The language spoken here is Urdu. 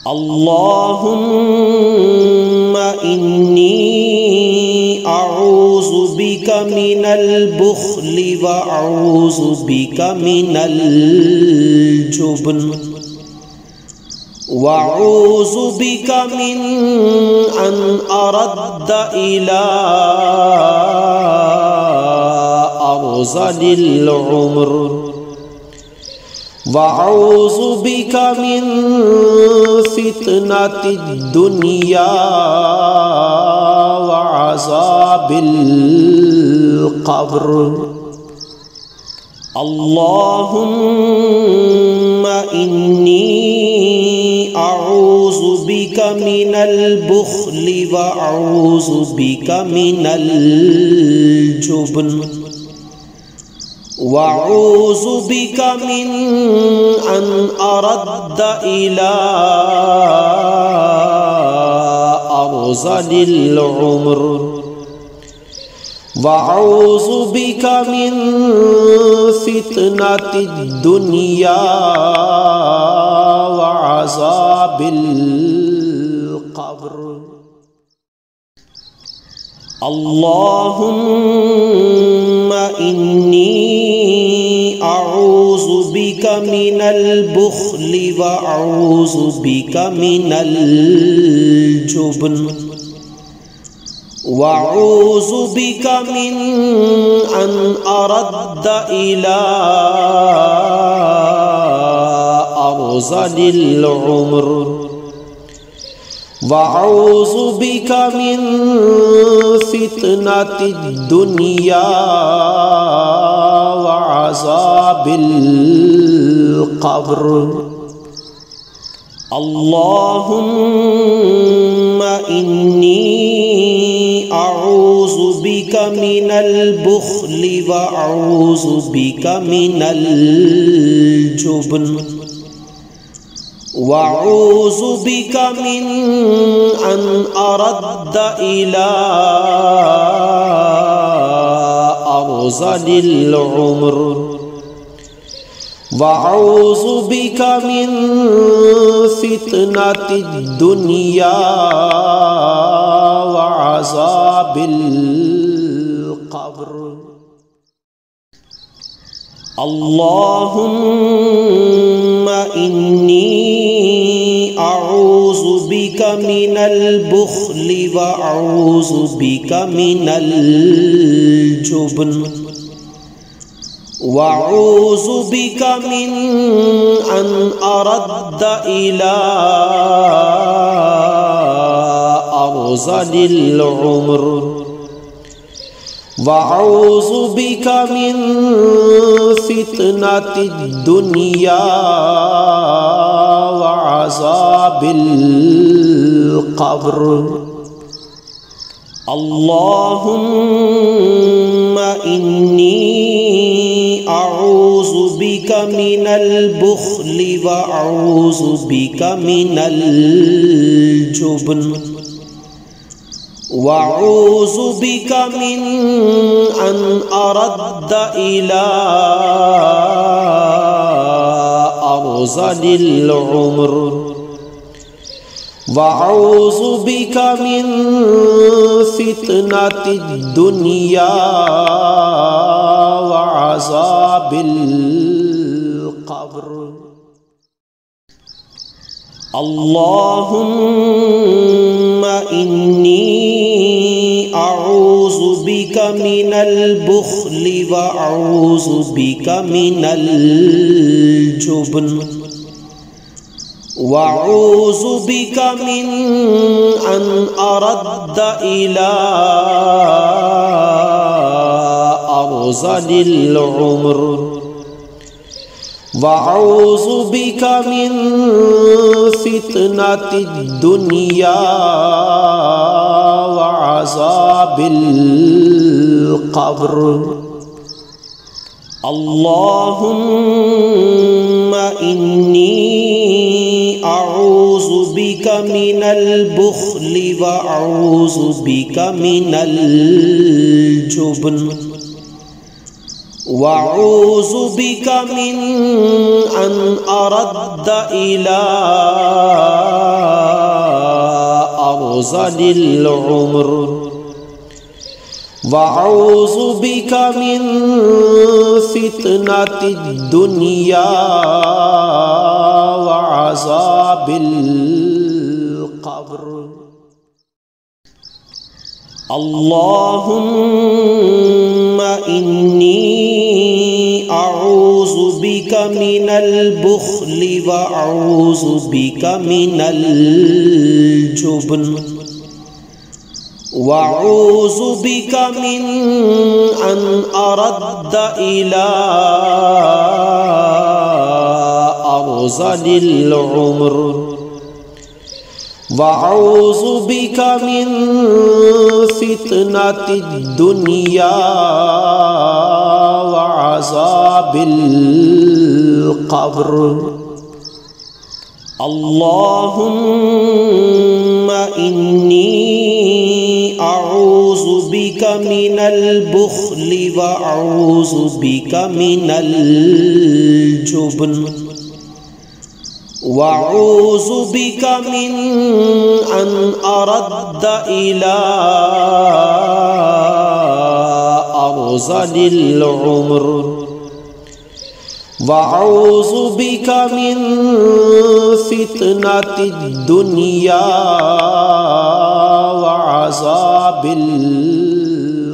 اللهم إني أعوذ بك من البخل وأعوذ بك من الجبن وأعوذ بك من أن أرد إلى أرذل العمر وأعوذ بك من فتنة الدنيا وعذاب القبر اللهم إني أعوذ بك من البخل وأعوذ بك من الجبن وأعوذ بك من أن أرد إلى أرذل العمر وأعوذ بك من فتنة الدنيا وعذاب القبر اللهم إني أعوذ بك من البخل وأعوذ بك من الجبن وأعوذ بك من أن أرد إلى أرذل العمر وأعوذ بك من فتنة الدنيا وعذاب القبر اللهم إني أعوذ بك من البخل وأعوذ بك من الجبن وأعوذ بك من أن أرد إلى أرذل العمر وأعوذ بك من فتنة الدنيا وعذاب القبر اللهم إني أعوذ بك من البخل وأعوذ بك من الجبن وأعوذ بك من أن أرد إلى أرذل العمر وأعوذ بك من فتنة الدنيا وعذاب القبر اللهم إني أعوذ بك من البخل وأعوذ بك من الجبن وأعوذ بك من أن أرد إلى أرذل العمر وأعوذ بك من فتنة الدنيا وعذاب القبر اللهم إني أعوذ بك من البخل وأعوذ بك من الجبن وأعوذ بك من أن أرد إلى أرذل العمر وأعوذ بك من فتنة الدنيا وعذاب القبر اللهم إني أعوذ بك من البخل وأعوذ بك من الجبن وأعوذ بك من أن أرد إلى أرذل العمر وأعوذ بك من فتنة الدنيا وعذاب القبر اللهم إني أعوذ بك من البخل وأعوذ بك من الجبن وأعوذ بك من أن أرد إلى أرذل العمر وأعوذ بك من فتنة الدنيا وعذاب القبر اللهم إني أعوذ بك من البخل وأعوذ بك من الجبن وأعوذ بك من أن أرد إلى أرذل العمر وأعوذ بك من فتنة الدنيا وعذاب القبر